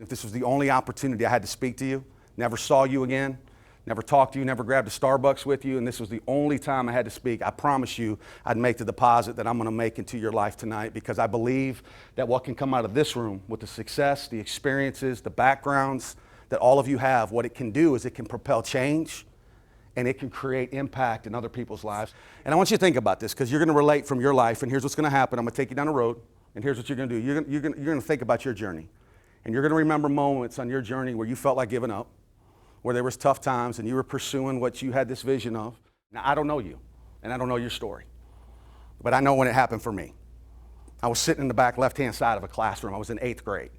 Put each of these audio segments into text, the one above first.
If this was the only opportunity I had to speak to you, never saw you again, never talked to you, never grabbed a Starbucks with you, and this was the only time I had to speak, I promise you I'd make the deposit that I'm going to make into your life tonight, because I believe that what can come out of this room with the success, the experiences, the backgrounds that all of you have, what it can do is it can propel change and it can create impact in other people's lives. And I want you to think about this, because you're going to relate from your life, and here's what's going to happen. I'm going to take you down the road, and here's what you're going to do. You're going to think about your journey. And you're going to remember moments on your journey where you felt like giving up, where there was tough times and you were pursuing what you had this vision of. Now, I don't know you, and I don't know your story, but I know when it happened for me. I was sitting in the back left-hand side of a classroom. I was in 8th grade,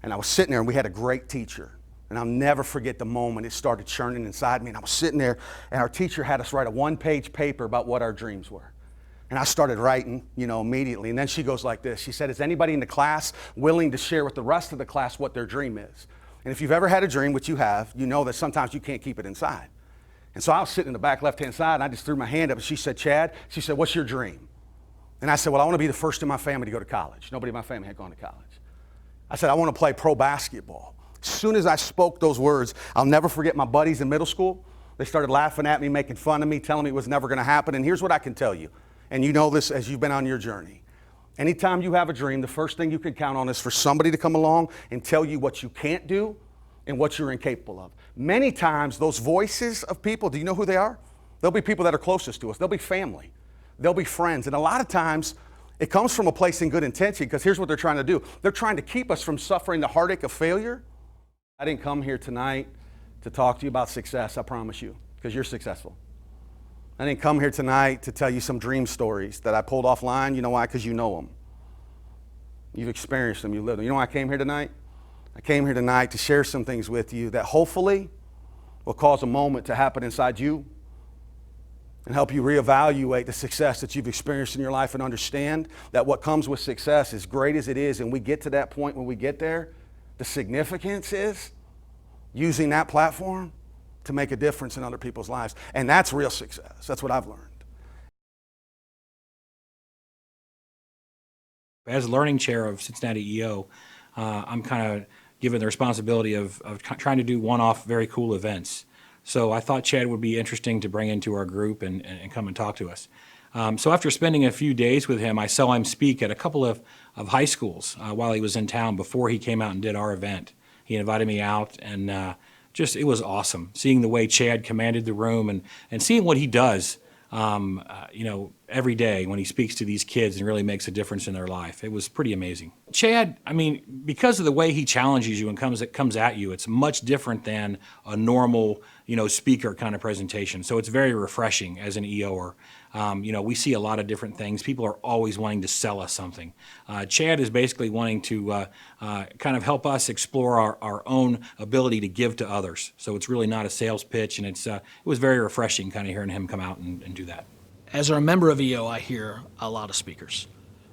and I was sitting there, and we had a great teacher. And I'll never forget the moment it started churning inside me, and I was sitting there, and our teacher had us write a 1-page paper about what our dreams were. And I started writing, immediately. And then she goes like this. She said, is anybody in the class willing to share with the rest of the class what their dream is? And if you've ever had a dream, which you have, you know that sometimes you can't keep it inside. And so I was sitting in the back left-hand side, and I just threw my hand up, and she said, Chad, she said, what's your dream? And I said, well, I want to be the first in my family to go to college. Nobody in my family had gone to college. I said, I want to play pro basketball. As soon as I spoke those words, I'll never forget my buddies in middle school. They started laughing at me, making fun of me, telling me it was never going to happen. And here's what I can tell you. And you know this as you've been on your journey. Anytime you have a dream, the first thing you can count on is for somebody to come along and tell you what you can't do and what you're incapable of. Many times, those voices of people, do you know who they are? They'll be people that are closest to us. They'll be family. They'll be friends. And a lot of times, it comes from a place in good intention, because here's what they're trying to do. They're trying to keep us from suffering the heartache of failure. I didn't come here tonight to talk to you about success, I promise you, because you're successful. I didn't come here tonight to tell you some dream stories that I pulled offline. You know why? Because you know them. You've experienced them. You lived them. You know why I came here tonight? I came here tonight to share some things with you that hopefully will cause a moment to happen inside you and help you reevaluate the success that you've experienced in your life, and understand that what comes with success, as great as it is, and we get to that point when we get there, the significance is using that platform to make a difference in other people's lives. And that's real success. That's what I've learned. As learning chair of Cincinnati EO, I'm kind of given the responsibility of trying to do one-off very cool events. So I thought Chad would be interesting to bring into our group and come and talk to us. So after spending a few days with him, I saw him speak at a couple of high schools while he was in town before he came out and did our event. He invited me out, and it was awesome seeing the way Chad commanded the room and seeing what he does, every day when he speaks to these kids and really makes a difference in their life. It was pretty amazing. Chad, because of the way he challenges you and comes at you, it's much different than a normal, speaker kind of presentation. So it's very refreshing as an EOer. We see a lot of different things. People are always wanting to sell us something. Chad is basically wanting to kind of help us explore our own ability to give to others. So it's really not a sales pitch, and it was very refreshing kind of hearing him come out and do that. As a member of EO, I hear a lot of speakers,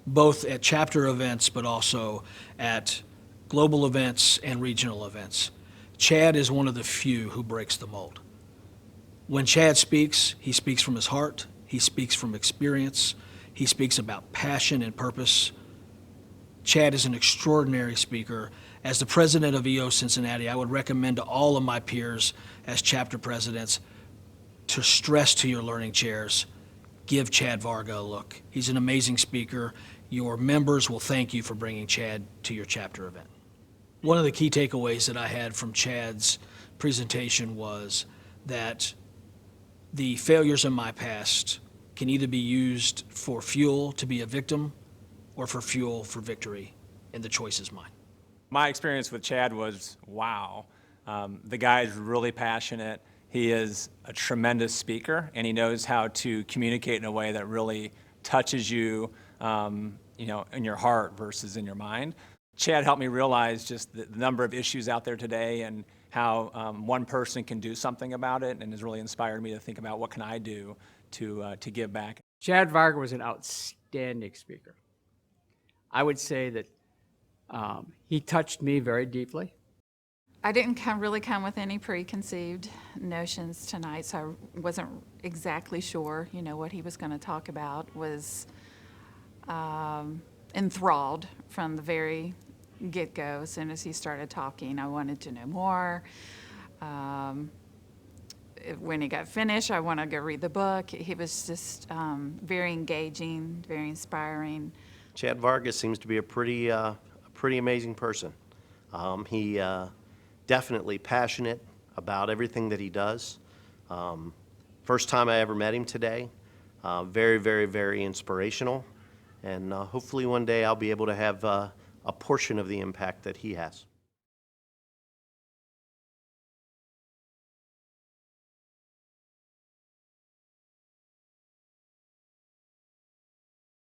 both at chapter events, but also at global events and regional events. Chad is one of the few who breaks the mold. When Chad speaks, he speaks from his heart, he speaks from experience, he speaks about passion and purpose. Chad is an extraordinary speaker. As the president of EO Cincinnati, I would recommend to all of my peers as chapter presidents to stress to your learning chairs, give Chad Varga a look. He's an amazing speaker. Your members will thank you for bringing Chad to your chapter event. One of the key takeaways that I had from Chad's presentation was that the failures in my past can either be used for fuel to be a victim or for fuel for victory, and the choice is mine. My experience with Chad was wow. The guy's really passionate. He is a tremendous speaker, and he knows how to communicate in a way that really touches you, in your heart versus in your mind. Chad helped me realize just the number of issues out there today and how one person can do something about it, and has really inspired me to think about what can I do to give back. Chad Varga was an outstanding speaker. I would say that he touched me very deeply. I didn't really come with any preconceived notions tonight, so I wasn't exactly sure, what he was going to talk about. Was enthralled from the very get-go. As soon as he started talking, I wanted to know more. When he got finished, I want to go read the book. He was just very engaging, very inspiring. Chad Varga seems to be a pretty amazing person. He definitely passionate about everything that he does. First time I ever met him today. Very, very, very inspirational. And hopefully one day I'll be able to have a portion of the impact that he has.